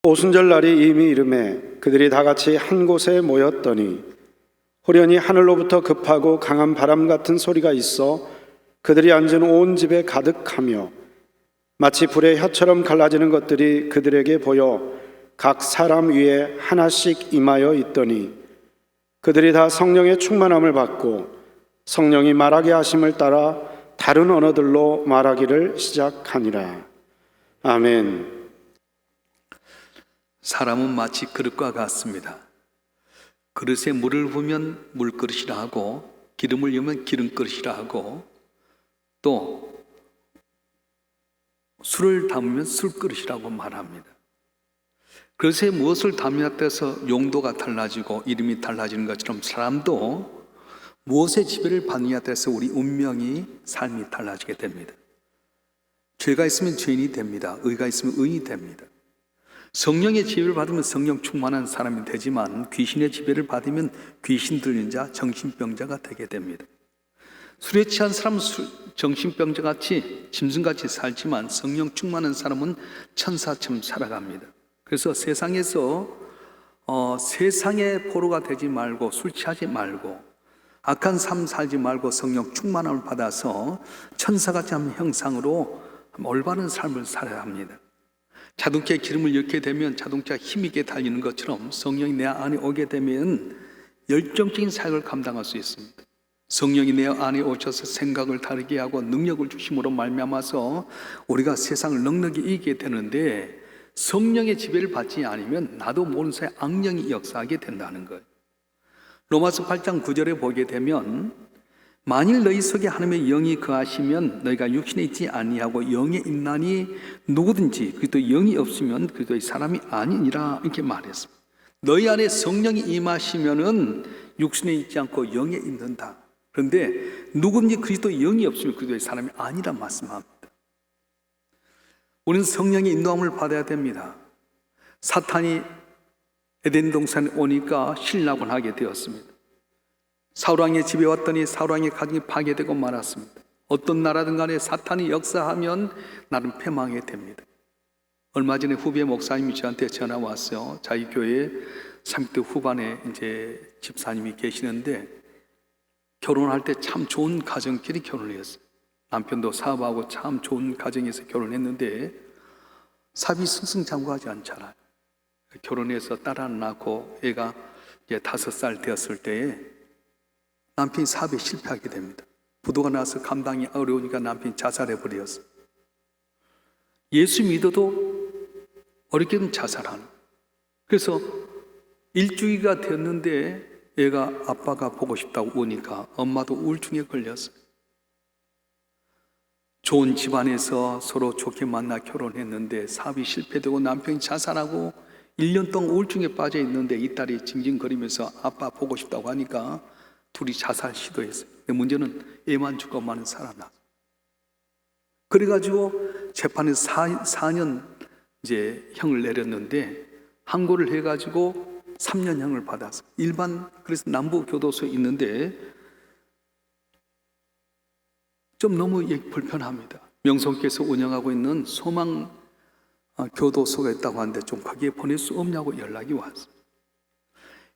오순절 날이 이미 이르매 그들이 다 같이 한 곳에 모였더니 호련히 하늘로부터 급하고 강한 바람 같은 소리가 있어 그들이 앉은 온 집에 가득하며 마치 불의 혀처럼 갈라지는 것들이 그들에게 보여 각 사람 위에 하나씩 임하여 있더니 그들이 다 성령의 충만함을 받고 성령이 말하게 하심을 따라 다른 언어들로 말하기를 시작하니라. 아멘. 사람은 마치 그릇과 같습니다. 그릇에 물을 부으면 물그릇이라 하고 기름을 넣으면 기름그릇이라 하고 또 술을 담으면 술그릇이라고 말합니다. 그릇에 무엇을 담느냐에 따라서 용도가 달라지고 이름이 달라지는 것처럼 사람도 무엇의 지배를 받느냐에 따라서 우리 운명이 삶이 달라지게 됩니다. 죄가 있으면 죄인이 됩니다. 의가 있으면 의인이 됩니다. 성령의 지배를 받으면 성령 충만한 사람이 되지만 귀신의 지배를 받으면 귀신 들린 자, 정신병자가 되게 됩니다. 술에 취한 사람은 정신병자같이 짐승같이 살지만 성령 충만한 사람은 천사처럼 살아갑니다. 그래서 세상에서 세상의 포로가 되지 말고 술 취하지 말고 악한 삶 살지 말고 성령 충만함을 받아서 천사같이 한 형상으로 올바른 삶을 살아야 합니다. 자동차에 기름을 넣게 되면 자동차가 힘있게 달리는 것처럼 성령이 내 안에 오게 되면 열정적인 사역을 감당할 수 있습니다. 성령이 내 안에 오셔서 생각을 다르게 하고 능력을 주심으로 말미암아서 우리가 세상을 넉넉히 이기게 되는데 성령의 지배를 받지 않으면 나도 모르는 사이에 악령이 역사하게 된다는 거예요. 로마서 8장 9절에 보게 되면 만일 너희 속에 하나님의 영이 거하시면 너희가 육신에 있지 아니하고 영에 있나니 누구든지 그리스도 영이 없으면 그리스도의 사람이 아니니라 이렇게 말했습니다. 너희 안에 성령이 임하시면은 육신에 있지 않고 영에 있는다. 그런데 누구든지 그리스도 영이 없으면 그리스도의 사람이 아니라 말씀합니다. 우리는 성령의 인도함을 받아야 됩니다. 사탄이 에덴 동산에 오니까 신락을 하게 되었습니다. 사울왕의 집에 왔더니 사울왕의 가정이 파괴되고 말았습니다. 어떤 나라든 간에 사탄이 역사하면 나는 패망하게 됩니다. 얼마 전에 후배 목사님이 저한테 전화 왔어요. 자기 교회에 30대 후반에 이제 집사님이 계시는데 결혼할 때 참 좋은 가정끼리 결혼을 했어요. 남편도 사업하고 참 좋은 가정에서 결혼했는데 사업이 승승장구하지 않잖아요. 결혼해서 딸 하나 낳고 애가 이제 5살 되었을 때에 남편이 사업에 실패하게 됩니다. 부도가 나서 감당이 어려우니까 남편이 자살해버렸어요. 예수 믿어도 어렵게는 자살하는. 그래서 일주기가 됐는데 애가 아빠가 보고 싶다고 오니까 엄마도 우울증에 걸렸어요. 좋은 집안에서 서로 좋게 만나 결혼했는데 사업이 실패되고 남편이 자살하고 1년 동안 우울증에 빠져 있는데 이 딸이 징징거리면서 아빠 보고 싶다고 하니까 둘이 자살 시도했어요. 근데 문제는 애만 죽고 엄마는 살아났어요. 그래가지고 재판에서 4년 이제 형을 내렸는데 항고를 해가지고 3년형을 받았어요. 일반 그래서 남부 교도소에 있는데 좀 너무 불편합니다. 명성께서 운영하고 있는 소망 교도소가 있다고 하는데 좀 거기에 보낼 수 없냐고 연락이 왔어요.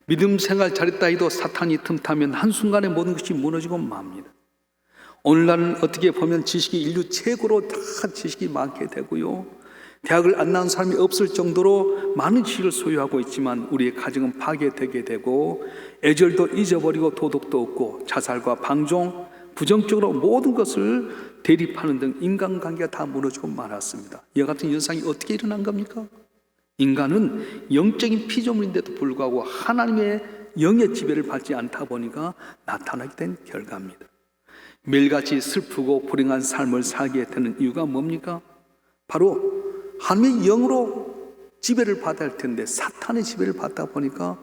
믿음 생활 잘했다 해도 사탄이 틈타면 한순간에 모든 것이 무너지고 맙니다. 오늘날은 어떻게 보면 지식이 인류 최고로 다 지식이 많게 되고요. 대학을 안 나온 사람이 없을 정도로 많은 지식을 소유하고 있지만 우리의 가정은 파괴되게 되고 애절도 잊어버리고 도덕도 없고 자살과 방종, 부정적으로 모든 것을 대립하는 등 인간관계가 다 무너지고 말았습니다. 이와 같은 현상이 어떻게 일어난 겁니까? 인간은 영적인 피조물인데도 불구하고 하나님의 영의 지배를 받지 않다 보니까 나타나게 된 결과입니다. 매일같이 슬프고 불행한 삶을 살게 되는 이유가 뭡니까? 바로 하나님의 영으로 지배를 받아야 할 텐데 사탄의 지배를 받다 보니까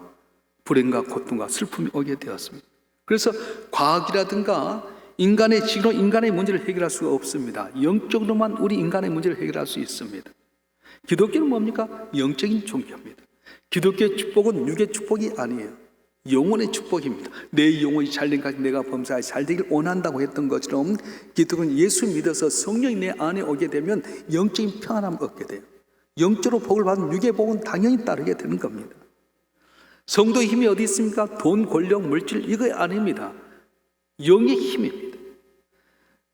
불행과 고통과 슬픔이 오게 되었습니다. 그래서 과학이라든가 인간의 지로 인간의 문제를 해결할 수가 없습니다. 영적으로만 우리 인간의 문제를 해결할 수 있습니다. 기독교는 뭡니까? 영적인 종교입니다. 기독교의 축복은 육의 축복이 아니에요. 영혼의 축복입니다. 내 영혼이 잘된까지 내가 범사에 잘되길 원한다고 했던 것처럼 기독교는 예수 믿어서 성령이 내 안에 오게 되면 영적인 평안함을 얻게 돼요. 영적으로 복을 받은 육의 복은 당연히 따르게 되는 겁니다. 성도의 힘이 어디 있습니까? 돈, 권력, 물질 이거 아닙니다. 영의 힘입니다.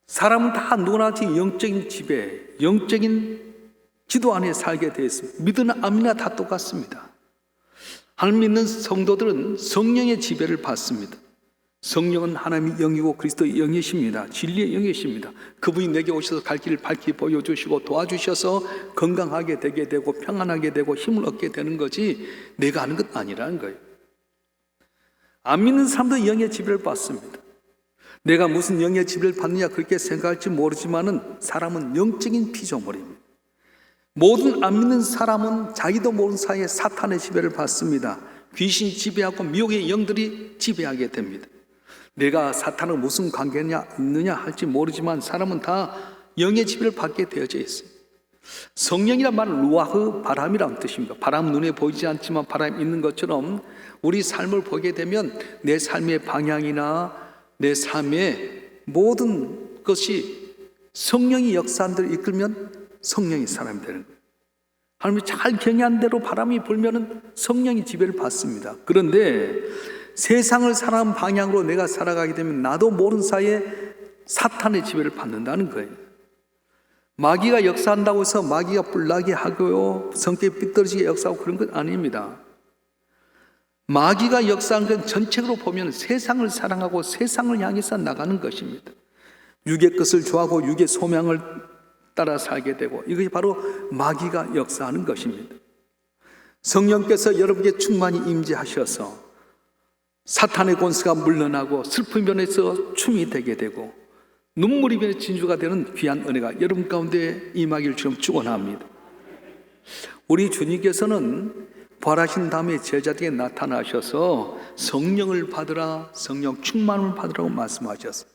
사람은 다 누구나 영적인 지배, 영적인 지도 안에 살게 되어 있습니다. 믿으나 안 믿으나 다 똑같습니다. 하나님 믿는 성도들은 성령의 지배를 받습니다. 성령은 하나님의 영이고 그리스도의 영이십니다. 진리의 영이십니다. 그분이 내게 오셔서 갈 길을 밝히 보여주시고 도와주셔서 건강하게 되게 되고 평안하게 되고 힘을 얻게 되는 거지 내가 하는 것 아니라는 거예요. 안 믿는 사람도 영의 지배를 받습니다. 내가 무슨 영의 지배를 받느냐 그렇게 생각할지 모르지만은 사람은 영적인 피조물입니다. 모든 안 믿는 사람은 자기도 모르는 사이에 사탄의 지배를 받습니다. 귀신이 지배하고 미혹의 영들이 지배하게 됩니다. 내가 사탄과 무슨 관계냐 있느냐 할지 모르지만 사람은 다 영의 지배를 받게 되어져 있어요. 성령이란 말은 루아흐, 바람이라는 뜻입니다. 바람 눈에 보이지 않지만 바람이 있는 것처럼 우리 삶을 보게 되면 내 삶의 방향이나 내 삶의 모든 것이 성령이 역사한 대로 이끌면 성령이 사람이 되는 거예요. 하나님이 잘 경외한 대로 바람이 불면은 성령이 지배를 받습니다. 그런데 세상을 살아가는 방향으로 내가 살아가게 되면 나도 모르는 사이에 사탄의 지배를 받는다는 거예요. 마귀가 역사한다고 해서 마귀가 뿔나게 하고요, 성격이 삐뚤어지게 역사하고 그런 건 아닙니다. 마귀가 역사한 건 전체적으로 보면 세상을 사랑하고 세상을 향해서 나가는 것입니다. 육의 것을 좋아하고 육의 소명을 따라 살게 되고 이것이 바로 마귀가 역사하는 것입니다. 성령께서 여러분에게 충만히 임재하셔서 사탄의 권세가 물러나고 슬픔 변해서 춤이 되게 되고 눈물이 변해 진주가 되는 귀한 은혜가 여러분 가운데 임하기를 주님 축원합니다. 우리 주님께서는 부활하신 다음에 제자들에게 나타나셔서 성령을 받으라, 성령 충만을 받으라고 말씀하셨어요.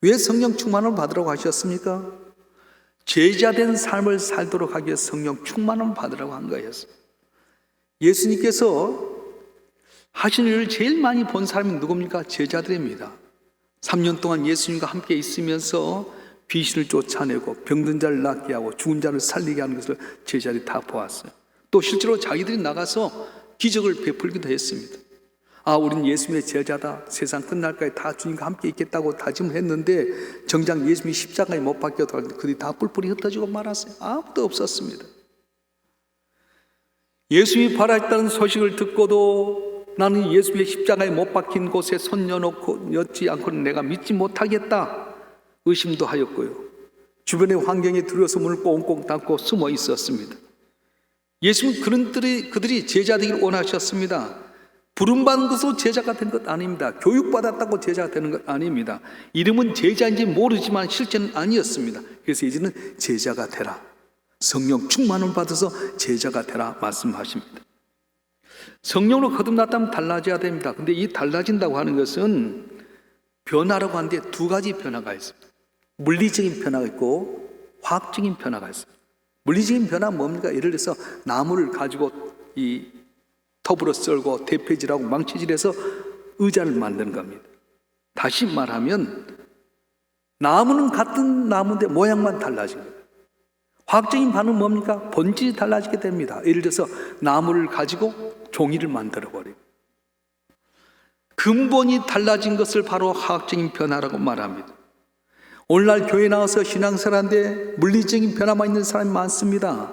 왜 성령 충만을 받으라고 하셨습니까? 제자된 삶을 살도록 하기 위해서 성령 충만을 받으라고 한 거였어요. 예수님께서 하신 일을 제일 많이 본 사람이 누굽니까? 제자들입니다. 3년 동안 예수님과 함께 있으면서 귀신을 쫓아내고 병든 자를 낫게 하고 죽은 자를 살리게 하는 것을 제자들이 다 보았어요. 또 실제로 자기들이 나가서 기적을 베풀기도 했습니다. 아, 우린 예수님의 제자다. 세상 끝날까지 다 주님과 함께 있겠다고 다짐을 했는데 정작 예수님이 십자가에 못 박혀 돌아가는데 그들이 다 뿔뿔이 흩어지고 말았어요. 아무도 없었습니다. 예수님이 부활했다는 소식을 듣고도 나는 예수의 십자가에 못 박힌 곳에 손 여놓고 엿지 않고는 내가 믿지 못하겠다 의심도 하였고요. 주변의 환경에 두려워서 문을 꽁꽁 닫고 숨어 있었습니다. 예수님은 그들이 제자 되기를 원하셨습니다. 부름받은 것으로 제자가 된 것 아닙니다. 교육받았다고 제자가 되는 것 아닙니다. 이름은 제자인지 모르지만 실제는 아니었습니다. 그래서 이제는 제자가 되라, 성령 충만을 받아서 제자가 되라 말씀하십니다. 성령으로 거듭났다면 달라져야 됩니다. 근데 이 달라진다고 하는 것은 변화라고 하는데 두 가지 변화가 있습니다. 물리적인 변화가 있고 화학적인 변화가 있습니다. 물리적인 변화는 뭡니까? 예를 들어서 나무를 가지고 이 톱으로 썰고 대패질하고 망치질해서 의자를 만드는 겁니다. 다시 말하면 나무는 같은 나무인데 모양만 달라진 거예요. 화학적인 반응은 뭡니까? 본질이 달라지게 됩니다. 예를 들어서 나무를 가지고 종이를 만들어버려요. 근본이 달라진 것을 바로 화학적인 변화라고 말합니다. 오늘날 교회 나와서 신앙생활하는데 물리적인 변화만 있는 사람이 많습니다.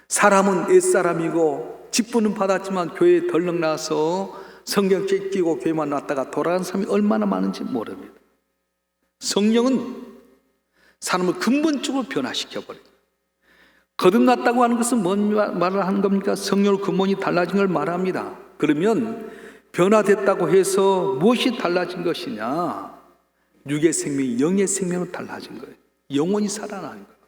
사람은 옛사람이고 직분은 받았지만 교회에 덜렁 나와서 성경책 끼고 교회만 왔다가 돌아간 사람이 얼마나 많은지 모릅니다. 성령은 사람을 근본적으로 변화시켜버려요. 거듭났다고 하는 것은 뭔 말을 하는 겁니까? 성령으로 근본이 달라진 걸 말합니다. 그러면 변화됐다고 해서 무엇이 달라진 것이냐? 육의 생명이 영의 생명으로 달라진 거예요. 영혼이 살아나는 거예요.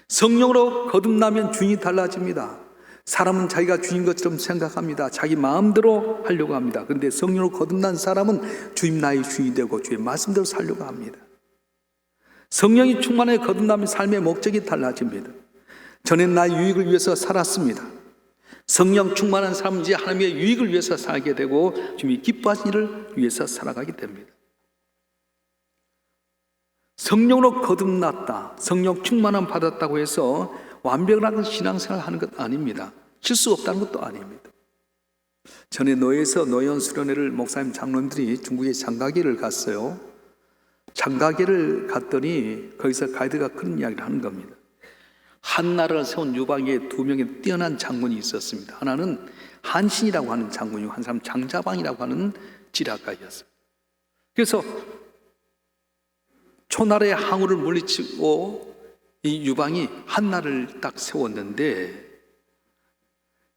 성령으로 거듭나면 주인이 달라집니다. 사람은 자기가 주인 것처럼 생각합니다. 자기 마음대로 하려고 합니다. 그런데 성령으로 거듭난 사람은 주님 나의 주인이 되고 주의 말씀대로 살려고 합니다. 성령이 충만해 거듭나면 삶의 목적이 달라집니다. 전엔 나의 유익을 위해서 살았습니다. 성령 충만한 사람은 이제 하나님의 유익을 위해서 살게 되고 주님이 기뻐하신 일을 위해서 살아가게 됩니다. 성령으로 거듭났다, 성령 충만함 받았다고 해서 완벽한 신앙생활을 하는 것 아닙니다. 실수 없다는 것도 아닙니다. 전에 노예에서 노예원 수련회를 목사님 장로님들이 중국에 장가기를 갔어요. 장가기를 갔더니 거기서 가이드가 그런 이야기를 하는 겁니다. 한 나라를 세운 유방에 두 명의 뛰어난 장군이 있었습니다. 하나는 한신이라고 하는 장군이고 한 사람 장자방이라고 하는 지략가였어요. 그래서 초나라의 항우를 물리치고 이 유방이 한 나라를 딱 세웠는데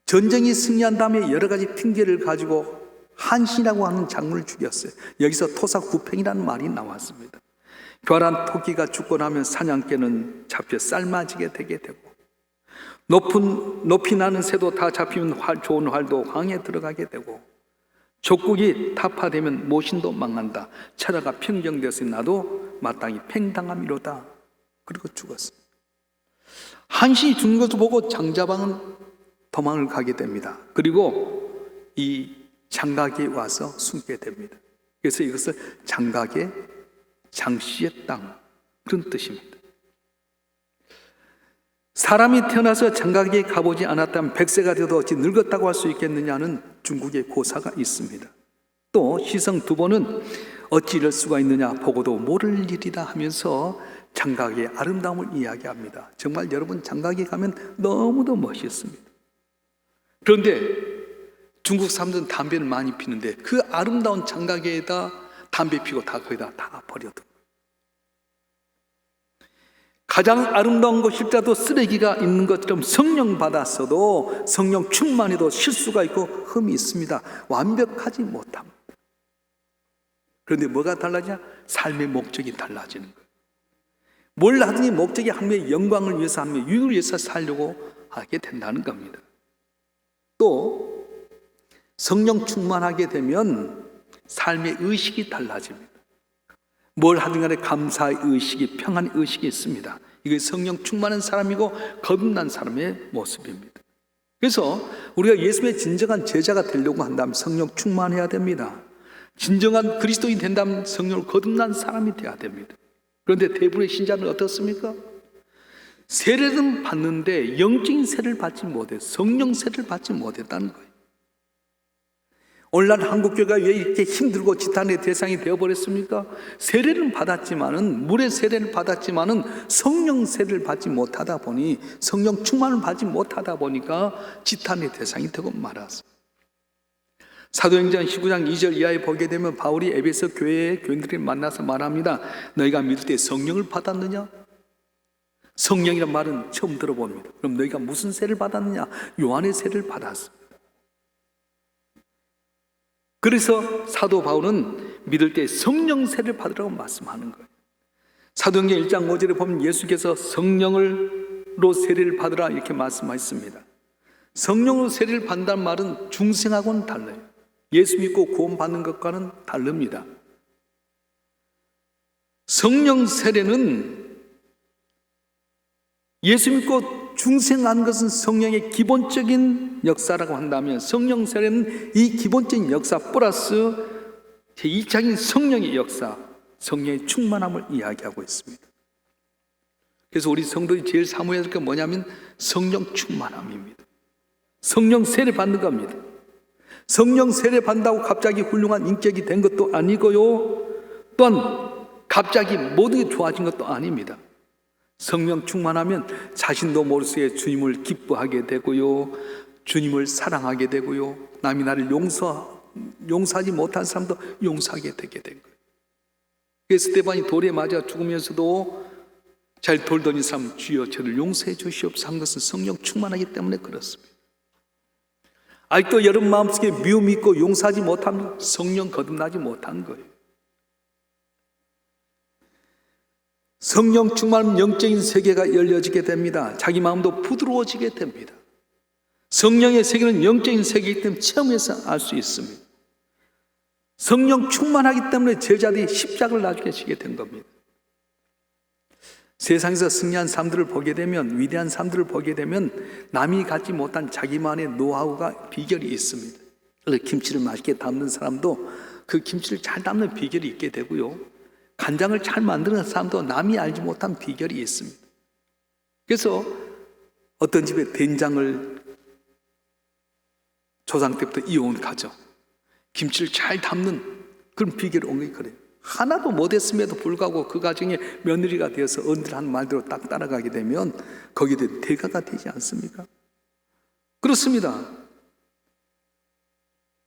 전쟁이 승리한 다음에 여러 가지 핑계를 가지고 한신이라고 하는 장군을 죽였어요. 여기서 토사구팽이라는 말이 나왔습니다. 교활한 토끼가 죽고 나면 사냥개는 잡혀 삶아지게 되게 되고 높이 나는 새도 다 잡히면 좋은 활도 강에 들어가게 되고 족국이 타파되면 모신도 망한다. 철화가 평정되어서 나도 마땅히 팽당함이로다. 그리고 죽었습니다. 한신이 죽는 것을 보고 장자방은 도망을 가게 됩니다. 그리고 이 장가기에 와서 숨게 됩니다. 그래서 이것을 장가계, 장씨의 땅 그런 뜻입니다. 사람이 태어나서 장가기에 가보지 않았다면 100세가 되어도 어찌 늙었다고 할 수 있겠느냐는 중국의 고사가 있습니다. 또 시성 두보는 어찌 이럴 수가 있느냐 보고도 모를 일이라 하면서 장가기의 아름다움을 이야기합니다. 정말 여러분 장가기에 가면 너무도 멋있습니다. 그런데 중국 사람들은 담배를 많이 피는데 그 아름다운 장가기에다 담배 피고 다 거기다 다 버려둔 거예요. 가장 아름다운 곳일지라도 쓰레기가 있는 것처럼 성령 받았어도 성령 충만해도 실수가 있고 흠이 있습니다. 완벽하지 못합니다. 그런데 뭐가 달라지냐? 삶의 목적이 달라지는 거예요. 뭘 하든지 목적이 하나님의 영광을 위해서 하나님의 유익을 위해서 살려고 하게 된다는 겁니다. 또 성령 충만하게 되면 삶의 의식이 달라집니다. 뭘 하든 간에 감사의 의식이, 평안의 의식이 있습니다. 이게 성령 충만한 사람이고 거듭난 사람의 모습입니다. 그래서 우리가 예수의 진정한 제자가 되려고 한다면 성령 충만해야 됩니다. 진정한 그리스도인 된다면 성령을 거듭난 사람이 되어야 됩니다. 그런데 대부분의 신자는 어떻습니까? 세례는 받는데 영적인 세례를 받지 못해 성령 세례를 받지 못했다는 거예요. 오늘날 한국교회가 왜 이렇게 힘들고 지탄의 대상이 되어버렸습니까? 세례는 받았지만은, 물의 세례를 받았지만은 성령 세례를 받지 못하다 보니, 성령 충만을 받지 못하다 보니까 지탄의 대상이 되고 말았습니다. 사도행전 19장 2절 이하에 보게 되면 바울이 에베소 교회의 교인들을 만나서 말합니다. 너희가 믿을 때 성령을 받았느냐? 성령이란 말은 처음 들어봅니다. 그럼 너희가 무슨 세례를 받았느냐? 요한의 세례를 받았습니다. 그래서 사도 바울은 믿을 때 성령 세례를 받으라고 말씀하는 거예요. 사도행전 1장 5절에 보면 예수께서 성령으로 세례를 받으라 이렇게 말씀하셨습니다. 성령으로 세례를 받는다는 말은 중생하고는 달라요. 예수 믿고 구원받는 것과는 다릅니다. 성령 세례는 예수 믿고 중생하는 것은 성령의 기본적인 역사라고 한다면 성령 세례는 이 기본적인 역사 플러스 제2차적인 성령의 역사, 성령의 충만함을 이야기하고 있습니다. 그래서 우리 성도들이 제일 사모해야 될 게 뭐냐면 성령 충만함입니다. 성령 세례 받는 겁니다. 성령 세례 받는다고 갑자기 훌륭한 인격이 된 것도 아니고요, 또한 갑자기 모든 게 좋아진 것도 아닙니다. 성령 충만하면 자신도 모르게 주님을 기뻐하게 되고요, 주님을 사랑하게 되고요, 남이 나를 용서하지 못한 사람도 용서하게 되게 된 거예요. 그래서 스데반이 돌에 맞아 죽으면서도 잘 돌던 이 사람, 주여 저를 용서해 주시옵소서 한 것은 성령 충만하기 때문에 그렇습니다. 아직도 여러분 마음속에 미움이 있고 용서하지 못하면 성령 거듭나지 못한 거예요. 성령 충만하면 영적인 세계가 열려지게 됩니다. 자기 마음도 부드러워지게 됩니다. 성령의 세계는 영적인 세계이기 때문에 체험해서 알 수 있습니다. 성령 충만하기 때문에 제자들이 십자가를 나중에 지게 된 겁니다. 세상에서 승리한 사람들을 보게 되면, 위대한 사람들을 보게 되면 남이 갖지 못한 자기만의 노하우가, 비결이 있습니다. 김치를 맛있게 담는 사람도 그 김치를 잘 담는 비결이 있게 되고요, 간장을 잘 만드는 사람도 남이 알지 못한 비결이 있습니다. 그래서 어떤 집에 된장을 조상 때부터 이어온 가정, 김치를 잘 담는 그런 비결을 온 게 그래요. 하나도 못했음에도 불구하고 그 가정에 며느리가 되어서 어른들 하는 말대로 딱 따라가게 되면 거기에 대한 대가가 되지 않습니까? 그렇습니다.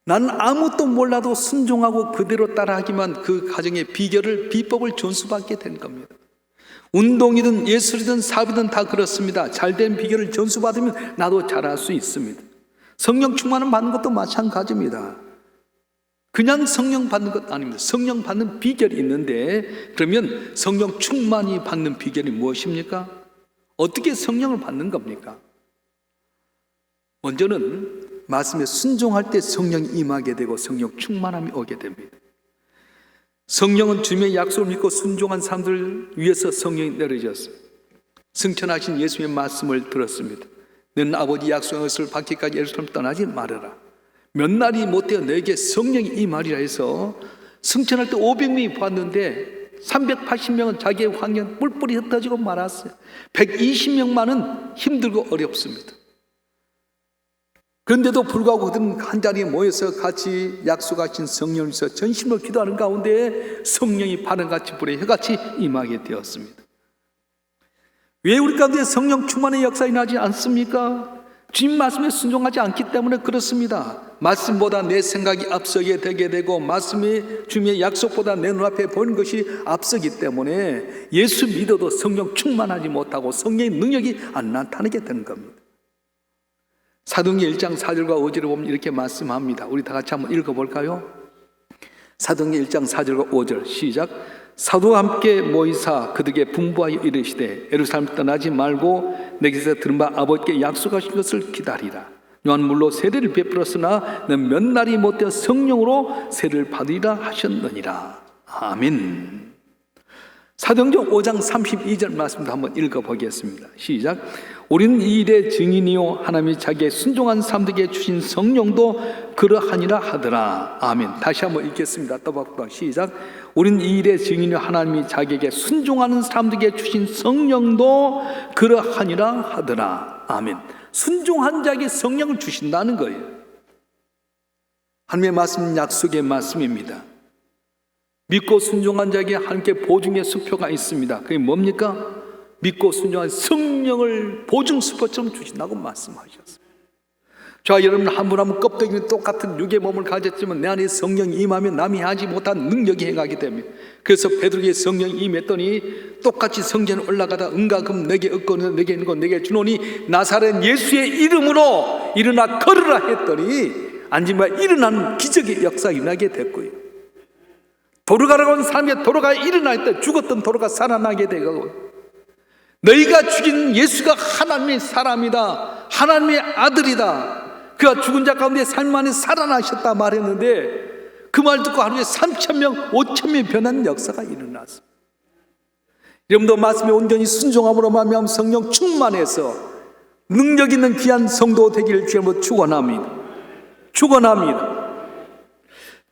나는 아무것도 몰라도 순종하고 그대로 따라하기만 그 가정의 비법을 전수받게 된 겁니다. 운동이든 예술이든 사업이든 다 그렇습니다. 잘된 비결을 전수받으면 나도 잘할 수 있습니다. 성령 충만을 받는 것도 마찬가지입니다. 그냥 성령 받는 것 아닙니다. 성령 받는 비결이 있는데, 그러면 성령 충만히 받는 비결이 무엇입니까? 어떻게 성령을 받는 겁니까? 먼저는 말씀에 순종할 때 성령이 임하게 되고 성령 충만함이 오게 됩니다. 성령은 주님의 약속을 믿고 순종한 사람들을 위해서 성령이 내려졌어요. 승천하신 예수의 말씀을 들었습니다. 너는 아버지 약속한 것을 받기까지 예루살렘 떠나지 말아라. 몇 날이 못되어 너에게 성령이 임하리라 해서 승천할 때 500명이 봤는데 380명은 자기의 환경 뿔뿔이 흩어지고 말았어요. 120명만은 힘들고 어렵습니다. 그런데도 불구하고 그들은 한자리에 모여서 같이 약속하신 성령을 위해서 전심으로 기도하는 가운데 성령이 바람같이 불에 혀같이 임하게 되었습니다. 왜 우리 가운데 성령 충만의 역사 일어나지 않습니까? 주님 말씀에 순종하지 않기 때문에 그렇습니다. 말씀보다 내 생각이 앞서게 되게 되고 말씀이 주님의 약속보다 내 눈앞에 보이는 것이 앞서기 때문에 예수 믿어도 성령 충만하지 못하고 성령의 능력이 안 나타나게 되는 겁니다. 사도행전 1장 4절과 5절을 보면 이렇게 말씀합니다. 우리 다 같이 한번 읽어볼까요? 사도행전 1장 4절과 5절 시작. 사도와 함께 모이사 그들에게 분부하여 이르시되 예루살렘 떠나지 말고 내게서 들은 바 아버지께 약속하신 것을 기다리라. 요한 물로 세례를 베풀었으나 는 몇 날이 못되어 성령으로 세례를 받으리라 하셨느니라. 아멘. 사도행전 5장 32절 말씀도 한번 읽어보겠습니다. 시작. 우리는 이 일의 증인이요 하나님이 자기의 순종한 사람들에게 주신 성령도 그러하니라 하더라. 아멘. 다시 한번 읽겠습니다. 또박또박 시작. 우리는 이 일의 증인이요 하나님이 자기에게 순종하는 사람들에게 주신 성령도 그러하니라 하더라. 아멘. 순종한 자에게 성령을 주신다는 거예요. 하나님의 말씀은 약속의 말씀입니다. 믿고 순종한 자에게 하나님께 보증의 수표가 있습니다. 그게 뭡니까? 믿고 순종한 성령을 보증 수표처럼 주신다고 말씀하셨어요. 자, 여러분 한 분 한 분 껍데기는 똑같은 육의 몸을 가졌지만 내 안에 성령이 임하면 남이 하지 못한 능력이 행하게 됩니다. 그래서 베드로에게 성령이 임했더니 똑같이 성전에 올라가다 은과 금 내게 얻고 내게 있는 것 내게 주노니 나사렛 예수의 이름으로 일어나 걸으라 했더니 앉은바 일어나는 기적의 역사가 일어나게 됐고요. 도로가라고 하는 사람이 도로가 일어날 때 죽었던 도로가 살아나게 되고 너희가 죽인 예수가 하나님의 사람이다. 하나님의 아들이다. 그가 죽은 자 가운데 삶 안에 살아나셨다 말했는데 그 말 듣고 하루에 3,000명, 5,000명이 변하는 역사가 일어났습니다. 여러분도 말씀에 온전히 순종함으로 말미암아 성령 충만해서 능력 있는 귀한 성도 되기를 주님으로 축원합니다. 축원합니다.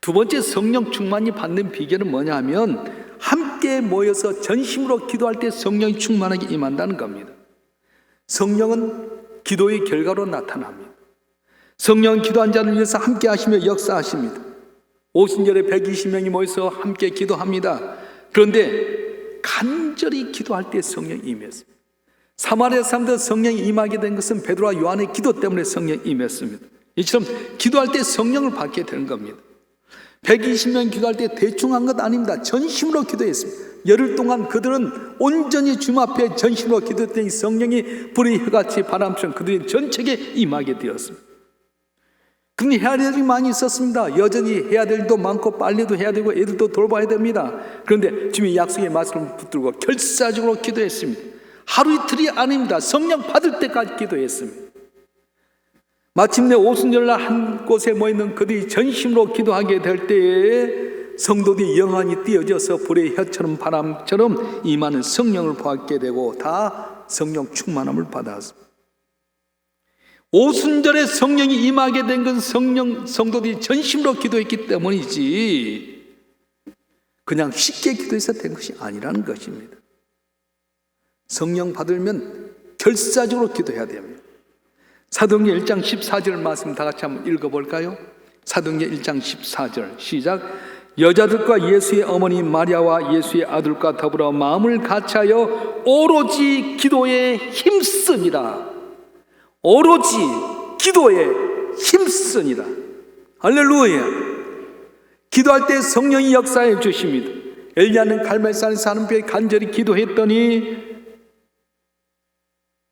두 번째 성령 충만이 받는 비결은 뭐냐면 함께 모여서 전심으로 기도할 때 성령이 충만하게 임한다는 겁니다. 성령은 기도의 결과로 나타납니다. 성령은 기도한 자를 위해서 함께 하시며 역사하십니다. 오순절에 120명이 모여서 함께 기도합니다. 그런데 간절히 기도할 때 성령이 임했습니다. 사마리아 사람들 성령이 임하게 된 것은 베드로와 요한의 기도 때문에 성령이 임했습니다. 이처럼 기도할 때 성령을 받게 되는 겁니다. 120명 기도할 때 대충 한 것 아닙니다. 전심으로 기도했습니다. 열흘 동안 그들은 온전히 주님 앞에 전심으로 기도했더니 성령이 불의 혀같이 바람처럼 그들의 전체에 임하게 되었습니다. 근데 해야 될 일이 많이 있었습니다. 여전히 해야 될 일도 많고 빨리도 해야 되고 애들도 돌봐야 됩니다. 그런데 주님의 약속의 말씀을 붙들고 결사적으로 기도했습니다. 하루 이틀이 아닙니다. 성령 받을 때까지 기도했습니다. 마침내 오순절날 한 곳에 모이는 그들이 전심으로 기도하게 될 때에 성도들이 영안이 띄어져서 불의 혀처럼 바람처럼 임하는 성령을 받게 되고 다 성령 충만함을 받았습니다. 오순절에 성령이 임하게 된 건 성도들이 전심으로 기도했기 때문이지 그냥 쉽게 기도해서 된 것이 아니라는 것입니다. 성령 받으면 결사적으로 기도해야 됩니다. 사도행전 1장 14절 말씀 다 같이 한번 읽어볼까요? 사도행전 1장 14절 시작. 여자들과 예수의 어머니 마리아와 예수의 아들과 더불어 마음을 같이하여 오로지 기도에 힘쓰니라. 오로지 기도에 힘쓰니라. 할렐루야. 기도할 때 성령이 역사해 주십니다. 엘리야는 갈멜산에서 하나님께 간절히 기도했더니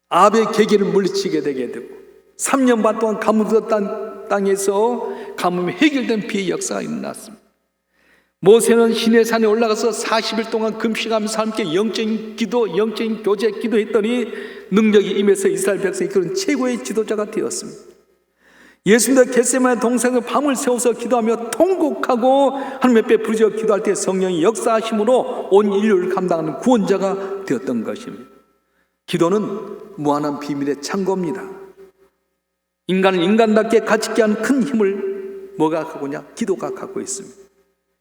아합의 계기를 물리치게 되게 되고 3년 반 동안 가뭄 들었던 땅에서 가뭄이 해결된 비의 역사가 일어났습니다. 모세는 시내산에 올라가서 40일 동안 금식하면서 함께 영적인 기도, 영적인 교제 기도했더니 능력이 임해서 이스라엘 백성이 그런 최고의 지도자가 되었습니다. 예수님도 겟세마네 동산에서 밤을 새워서 기도하며 통곡하고 하나님 앞에 부르짖어 기도할 때 성령이 역사하심으로 온 인류를 감당하는 구원자가 되었던 것입니다. 기도는 무한한 비밀의 창고입니다. 인간은 인간답게 가치있게 하는 큰 힘을 뭐가 갖고 있냐? 기도가 갖고 있습니다.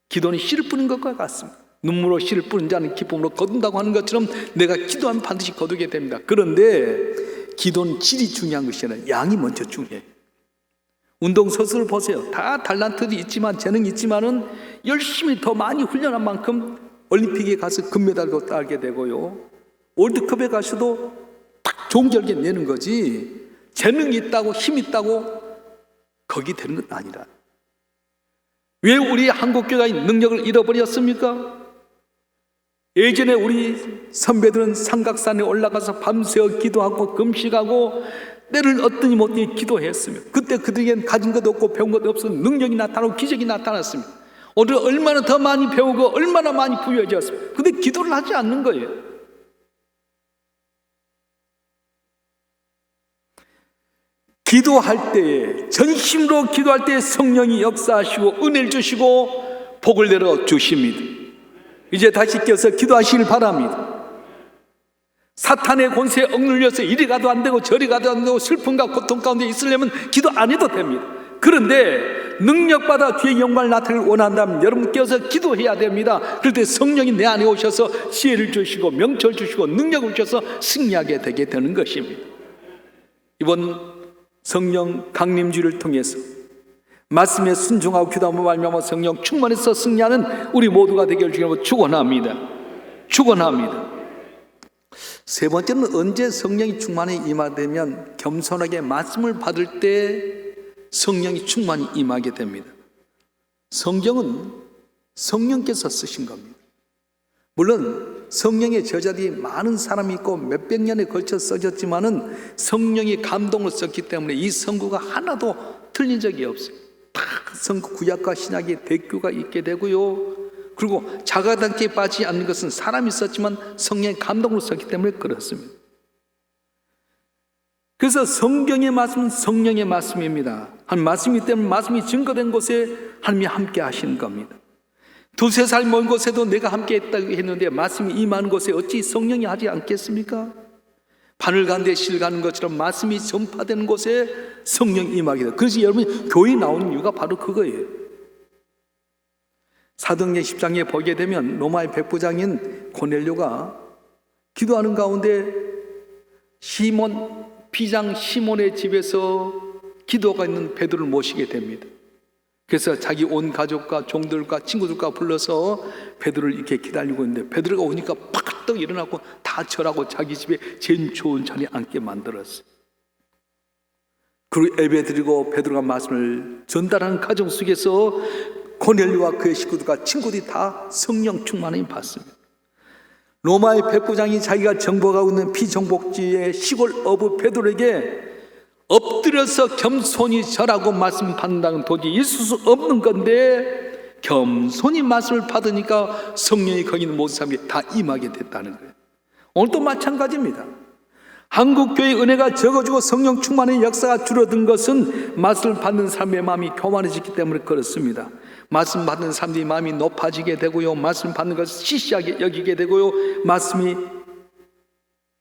기도는 씨를 뿌린 것과 같습니다. 눈물로 씨를 뿌린 자는 기쁨으로 거둔다고 하는 것처럼 내가 기도하면 반드시 거두게 됩니다. 그런데 기도는 질이 중요한 것이 아니라 양이 먼저 중요해요. 운동선수를 보세요. 다 달란트도 있지만 재능이 있지만은 열심히 더 많이 훈련한 만큼 올림픽에 가서 금메달도 따게 되고요, 월드컵에 가서도 딱 좋은 결과 내는 거지 재능이 있다고 힘이 있다고 거기 되는 건 아니라. 왜 우리 한국교회가 능력을 잃어버렸습니까? 예전에 우리 선배들은 삼각산에 올라가서 밤새워 기도하고 금식하고 때를 얻더니 못더니 기도했으며 그때 그들에게는 가진 것도 없고 배운 것도 없어 능력이 나타나고 기적이 나타났습니다. 오늘 얼마나 더 많이 배우고 얼마나 많이 부유해졌습니까? 근데 기도를 하지 않는 거예요. 기도할 때에 전심으로 기도할 때에 성령이 역사하시고 은혜를 주시고 복을 내려 주십니다. 이제 다시 깨어서 기도하시길 바랍니다. 사탄의 권세에 억눌려서 이리 가도 안 되고 저리 가도 안 되고 슬픔과 고통 가운데 있으려면 기도 안 해도 됩니다. 그런데 능력받아 뒤에 영광을 나타내길 원한다면 여러분 깨어서 기도해야 됩니다. 그럴 때 성령이 내 안에 오셔서 지혜를 주시고 명철을 주시고 능력을 주셔서 승리하게 되게 되는 것입니다. 이번 성령 강림주를 통해서 말씀에 순종하고 기도하며 말미암아 성령 충만해서 승리하는 우리 모두가 되기를 주님으로 축원합니다. 축원합니다. 세 번째는 언제 성령이 충만히 임하되면 겸손하게 말씀을 받을 때 성령이 충만히 임하게 됩니다. 성경은 성령께서 쓰신 겁니다. 물론 성령의 저자들이 많은 사람이 있고 몇백 년에 걸쳐 써졌지만은 성령이 감동을 썼기 때문에 이 성구가 하나도 틀린 적이 없어요. 다 성구 구약과 신약의 대교가 있게 되고요, 그리고 자가당기에 빠지지 않는 것은 사람이 썼지만 성령의 감동으로 썼기 때문에 그렇습니다. 그래서 성경의 말씀은 성령의 말씀입니다. 한 말씀이기 때문에 말씀이 증거된 곳에 하나님이 함께 하시는 겁니다. 두세 살 먼 곳에도 내가 함께 했다고 했는데 말씀이 임하는 곳에 어찌 성령이 하지 않겠습니까? 바늘 가는데 실 가는 것처럼 말씀이 전파되는 곳에 성령이 임하게 돼요. 그래서 여러분이 교회 나오는 이유가 바로 그거예요. 사도행전 10장에 보게 되면 로마의 백부장인 고넬료가 기도하는 가운데 시몬 비장 시몬의 집에서 기도가 있는 베드로를 모시게 됩니다. 그래서 자기 온 가족과 종들과 친구들과 불러서 베드로를 이렇게 기다리고 있는데 베드로가 오니까 팍떡 일어나고 다 절하고 자기 집에 제일 좋은 자리에 앉게 만들었어요. 그리고 예배드리고 베드로가 말씀을 전달하는 과정 속에서 고넬료와 그의 식구들과 친구들이 다 성령 충만을 받습니다. 로마의 백부장이 자기가 정복하고 있는 피정복지의 시골 어부 베드로에게 엎드려서 겸손히 절하고 말씀 받는다는 건 도저히 있을 수 없는 건데 겸손히 말씀을 받으니까 성령이 거기 있는 모든 사람이 다 임하게 됐다는 거예요. 오늘도 마찬가지입니다. 한국교회의 은혜가 적어지고 성령 충만의 역사가 줄어든 것은 말씀을 받는 사람의 마음이 교만해졌기 때문에 그렇습니다. 말씀 받는 사람들이 마음이 높아지게 되고요, 말씀 받는 것을 시시하게 여기게 되고요, 말씀이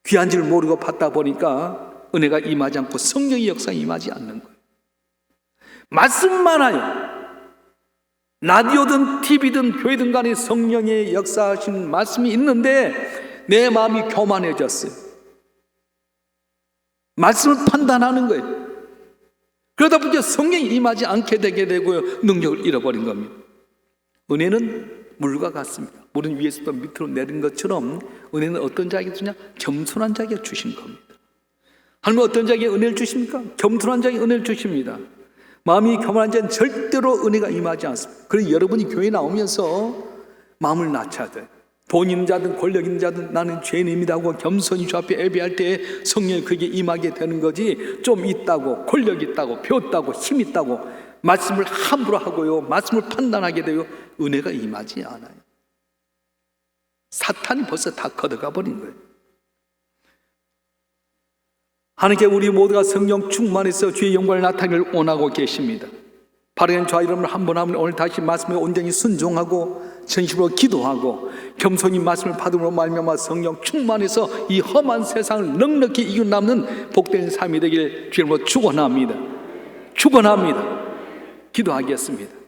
귀한 줄 모르고 받다 보니까 은혜가 임하지 않고 성령의 역사가 임하지 않는 거예요. 말씀 많아요. 라디오든 TV든 교회든 간에 성령의 역사하신 말씀이 있는데 내 마음이 교만해졌어요. 말씀을 판단하는 거예요. 그러다 보니까 성령이 임하지 않게 되게 되고요, 능력을 잃어버린 겁니다. 은혜는 물과 같습니다. 물은 위에서부터 밑으로 내린 것처럼 은혜는 어떤 자에게 주냐? 겸손한 자에게 주신 겁니다. 하나님은 어떤 자에게 은혜를 주십니까? 겸손한 자에게 은혜를 주십니다. 마음이 겸손한 자는 절대로 은혜가 임하지 않습니다. 그래서 여러분이 교회 나오면서 마음을 낮춰야 돼요. 돈 있는 자든 권력 있는 자든 나는 죄인입니다 하고 겸손히 주 앞에 예배할 때 성령이 그에게 임하게 되는 거지, 좀 있다고 권력 있다고 배웠다고 힘 있다고 말씀을 함부로 하고요, 말씀을 판단하게 되고 은혜가 임하지 않아요. 사탄이 벌써 다 걷어가 버린 거예요. 하나님께 우리 모두가 성령 충만해서 주의 영광을 나타내기를 원하고 계십니다. 바르게 저와 여러분을 한번 하면 오늘 다시 말씀에 온전히 순종하고 전심으로 기도하고 겸손히 말씀을 받음으로 말미암아 성령 충만해서 이 험한 세상을 넉넉히 이겨남는 복된 삶이 되길 주님으로 축원합니다. 축원합니다. 기도하겠습니다.